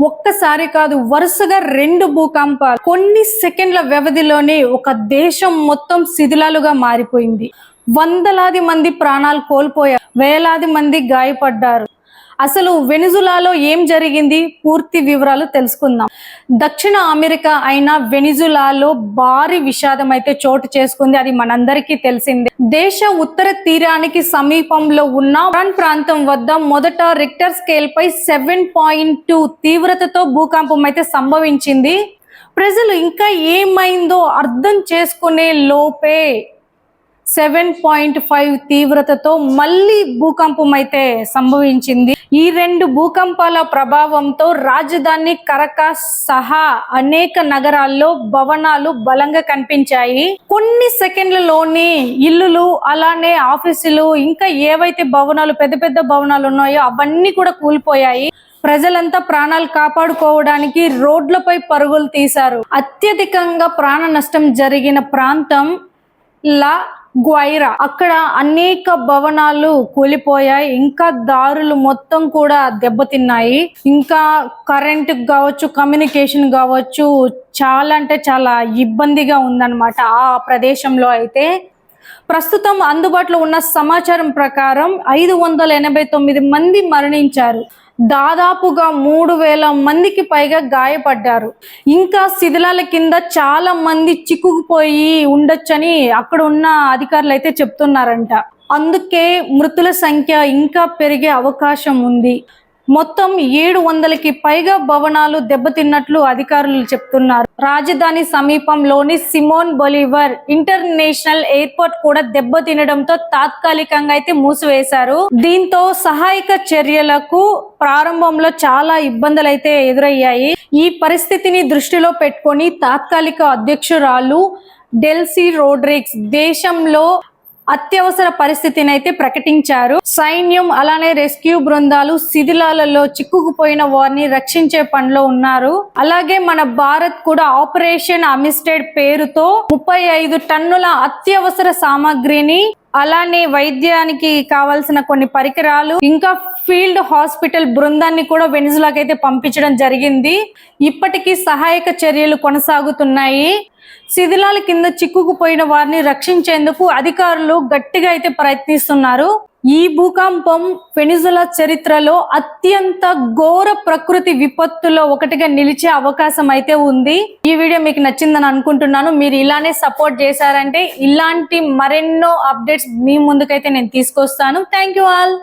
ఒక్కసారి కాదు, వరుసగా 2 భూకంపాలు కొన్ని సెకండ్ల వ్యవధిలోనే ఒక దేశం మొత్తం శిథిలాలుగా మారిపోయింది. వందలాది మంది ప్రాణాలు కోల్పోయారు, వేలాది మంది గాయపడ్డారు. అసలు వెనిజులాలో ఏం జరిగింది, పూర్తి వివరాలు తెలుసుకుందాం. దక్షిణ అమెరికా అయిన వెనిజులాలో భారీ విషాదం అయితే చోటు చేసుకుంది. అది మనందరికీ తెలిసిందే. దేశ ఉత్తర తీరానికి సమీపంలో ఉన్న ప్రాంతం వద్ద మొదట రిక్టర్ స్కేల్ పై 7.2 తీవ్రతతో భూకంపం అయితే సంభవించింది. ప్రజలు ఇంకా ఏమైందో అర్థం చేసుకునే లోపే 7.5 తీవ్రతతో మళ్ళీ భూకంపం అయితే సంభవించింది. ఈ 2 భూకంపాల ప్రభావంతో రాజధాని కరకాస్ సహా అనేక నగరాల్లో భవనాలు బలంగా కనిపించాయి. కొన్ని సెకండ్లలోనే ఇల్లులు, అలానే ఆఫీసులు, ఇంకా ఏవైతే భవనాలు, పెద్ద పెద్ద భవనాలు ఉన్నాయో అవన్నీ కూడా కూలిపోయాయి. ప్రజలంతా ప్రాణాలు కాపాడుకోవడానికి రోడ్లపై పరుగులు తీశారు. అత్యధికంగా ప్రాణ నష్టం జరిగిన ప్రాంతం లా గ్వైరా. అక్కడ అనేక భవనాలు కూలిపోయాయి, ఇంకా దారులు మొత్తం కూడా దెబ్బతిన్నాయి. ఇంకా కరెంట్ కావచ్చు, కమ్యూనికేషన్ కావచ్చు, చాలా అంటే చాలా ఇబ్బందిగా ఉందన్నమాట ఆ ప్రదేశంలో. అయితే ప్రస్తుతం అందుబాటులో ఉన్న సమాచారం ప్రకారం 589 మంది మరణించారు. దాదాపుగా 3000 మందికి పైగా గాయపడ్డారు. ఇంకా శిథిలాల కింద చాలా మంది చిక్కుకుపోయి ఉండొచ్చని అక్కడ ఉన్న అధికారులు అయితే చెప్తున్నారంట. అందుకే మృతుల సంఖ్య ఇంకా పెరిగే అవకాశం ఉంది. మొత్తం 700కి పైగా భవనాలు దెబ్బతిన్నట్లు అధికారులు చెప్తున్నారు. రాజధాని సమీపంలోని సిమోన్ బొలివర్ ఇంటర్నేషనల్ ఎయిర్పోర్ట్ కూడా దెబ్బతినడంతో తాత్కాలికంగా అయితే మూసివేశారు. దీంతో సహాయక చర్యలకు ప్రారంభంలో చాలా ఇబ్బందులు అయితే ఎదురయ్యాయి. ఈ పరిస్థితిని దృష్టిలో పెట్టుకొని తాత్కాలిక అధ్యక్షురాలు డెల్సీ రోడ్రిగ్స్ దేశంలో అత్యవసర పరిస్థితిని అయితే ప్రకటించారు. సైన్యం అలానే రెస్క్యూ బృందాలు శిథిలాలలో చిక్కుకుపోయిన వారిని రక్షించే పనిలో ఉన్నారు. అలాగే మన భారత్ కూడా ఆపరేషన్ అమిస్టెడ్ పేరుతో 35 టన్నుల అత్యవసర సామాగ్రిని, అలానే వైద్యానికి కావాల్సిన కొన్ని పరికరాలు, ఇంకా ఫీల్డ్ హాస్పిటల్ బృందాన్ని కూడా వెనిజులాకి అయితే పంపించడం జరిగింది. ఇప్పటికీ సహాయక చర్యలు కొనసాగుతున్నాయి. శిథిలాల కింద చిక్కుకుపోయిన వారిని రక్షించేందుకు అధికారులు గట్టిగా అయితే ప్రయత్నిస్తున్నారు. ఈ భూకంపం వెనిజులా చరిత్రలో అత్యంత ఘోర ప్రకృతి విపత్తులో ఒకటిగా నిలిచే అవకాశం అయితే ఉంది. ఈ వీడియో మీకు నచ్చిందని అనుకుంటున్నాను. మీరు ఇలానే సపోర్ట్ చేశారంటే ఇలాంటి మరెన్నో అప్డేట్స్ మీ ముందుకైతే నేను తీసుకొస్తాను. Thank you all.